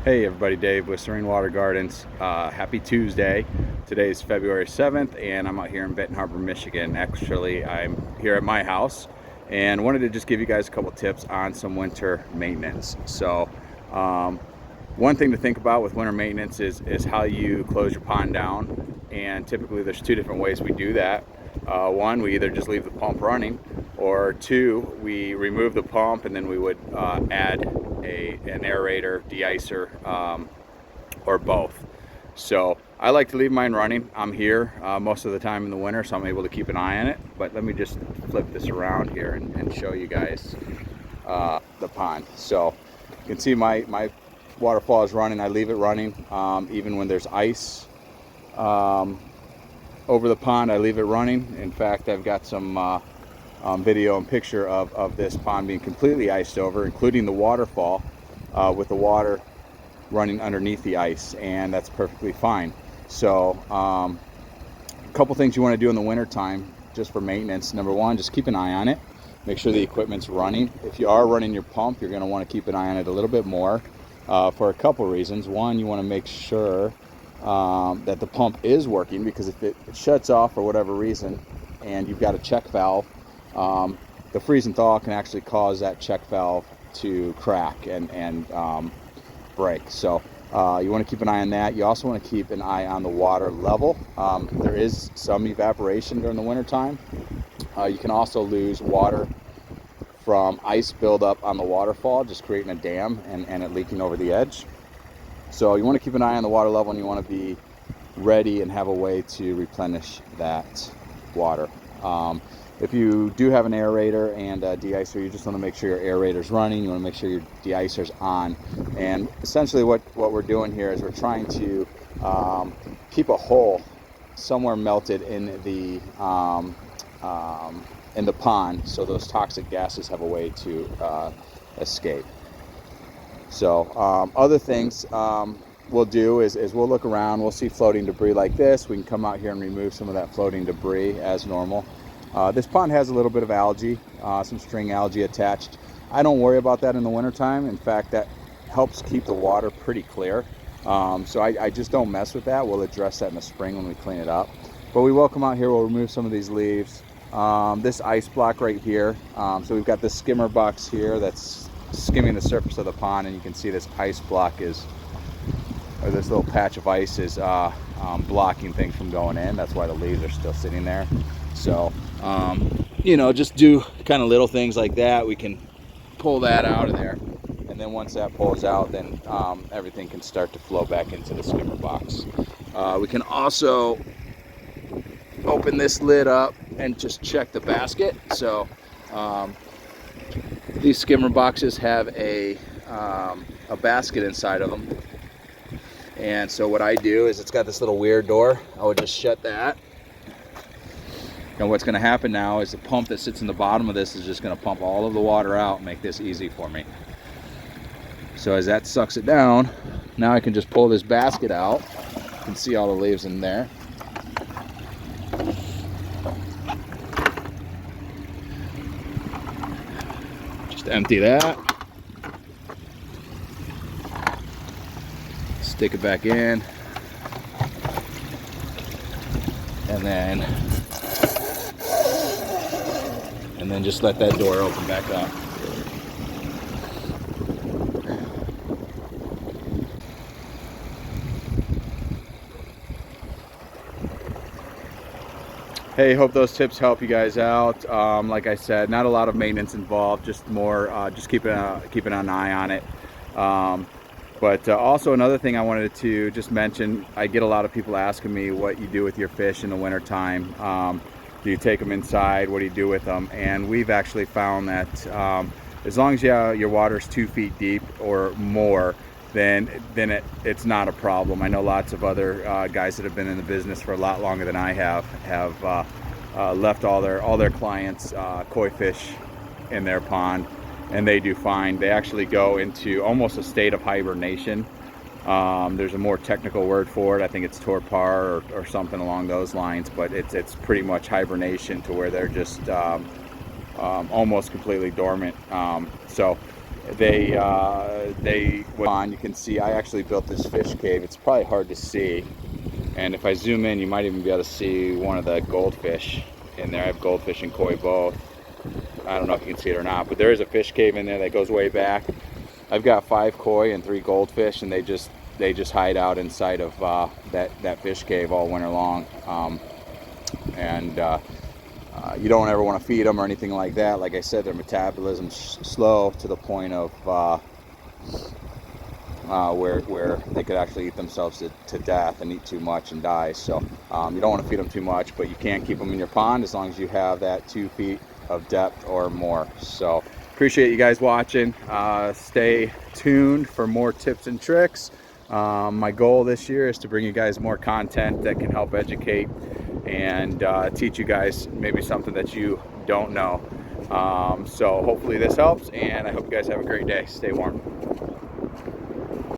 Hey everybody, Dave with Serene Water Gardens. Happy Tuesday. Today is February 7th and I'm out here in Benton Harbor, Michigan. Actually, I'm here at my house and wanted to just give you guys a couple tips on some winter maintenance. One thing to think about with winter maintenance is how you close your pond down, and typically there's two different ways we do that. One, we either just leave the pump running, or two, we remove the pump and then we would add an aerator, de-icer, or both. So I like to leave mine running. I'm here most of the time in the winter, so I'm able to keep an eye on it. But let me just flip this around here and show you guys the pond. So you can see my waterfall is running. I leave it running even when there's ice over the pond. I leave it running. In fact, I've got some video and picture of this pond being completely iced over, including the waterfall with the water running underneath the ice, and that's perfectly fine. So a couple things you want to do in the winter time just for maintenance. Number one, just keep an eye on it. Make sure the equipment's running. If you are running your pump, you're going to want to keep an eye on it a little bit more for a couple reasons. One, you want to make sure that the pump is working, because if it shuts off for whatever reason and you've got a check valve, the freeze and thaw can actually cause that check valve to crack and break. So you want to keep an eye on that. You also want to keep an eye on the water level. There is some evaporation during the winter time. You can also lose water from ice buildup on the waterfall, just creating a dam and it leaking over the edge. So you want to keep an eye on the water level, and you want to be ready and have a way to replenish that water. If you do have an aerator and a de-icer, you just want to make sure your aerator's running. You want to make sure your de-icer's on. And essentially what we're doing here is we're trying to keep a hole somewhere melted in the pond, so those toxic gases have a way to escape. So other things we'll do is we'll look around. We'll see floating debris like this. We can come out here and remove some of that floating debris as normal. This pond has a little bit of algae, some string algae attached. I don't worry about that in the wintertime. In fact, that helps keep the water pretty clear. So I just don't mess with that. We'll address that in the spring when we clean it up. But we will come out here, we'll remove some of these leaves. This ice block right here. So we've got this skimmer box here that's skimming the surface of the pond, and you can see this ice block this little patch of ice is blocking things from going in. That's why the leaves are still sitting there. So you know, just do kind of little things like that. We can pull that out of there, and then once that pulls out, then everything can start to flow back into the skimmer box. We can also open this lid up and just check the basket. So these skimmer boxes have a basket inside of them, and so what I do is, it's got this little weird door. I would just shut that. And what's going to happen now is the pump that sits in the bottom of this is just going to pump all of the water out and make this easy for me. So as that sucks it down, now I can just pull this basket out. You can see all the leaves in there. Just empty that. Stick it back in. And then just let that door open back up. Hey, hope those tips help you guys out. Like I said, not a lot of maintenance involved, just more just keeping an eye on it. But also another thing I wanted to just mention, I get a lot of people asking me what you do with your fish in the winter time. Do you take them inside? What do you do with them? And we've actually found that as long as your water's 2 feet deep or more, then it's not a problem. I know lots of other guys that have been in the business for a lot longer than I have left all their clients koi fish in their pond, and they do fine. They actually go into almost a state of hibernation. There's a more technical word for it. I think it's torpor or something along those lines, but it's pretty much hibernation, to where they're just almost completely dormant. So they on. You can see I actually built this fish cave. It's probably hard to see, and if I zoom in, you might even be able to see one of the goldfish in there. I have goldfish and koi both. I don't know if you can see it or not, but there is a fish cave in there that goes way back. I've got 5 koi and 3 goldfish, and they just hide out inside of that fish cave all winter long. You don't ever want to feed them or anything like that. Like I said, their metabolism's slow to the point of where they could actually eat themselves to death and eat too much and die. So you don't want to feed them too much, but you can keep them in your pond as long as you have that 2 feet of depth or more. So appreciate you guys watching. Stay tuned for more tips and tricks. My goal this year is to bring you guys more content that can help educate and teach you guys maybe something that you don't know. So hopefully this helps, and I hope you guys have a great day. Stay warm.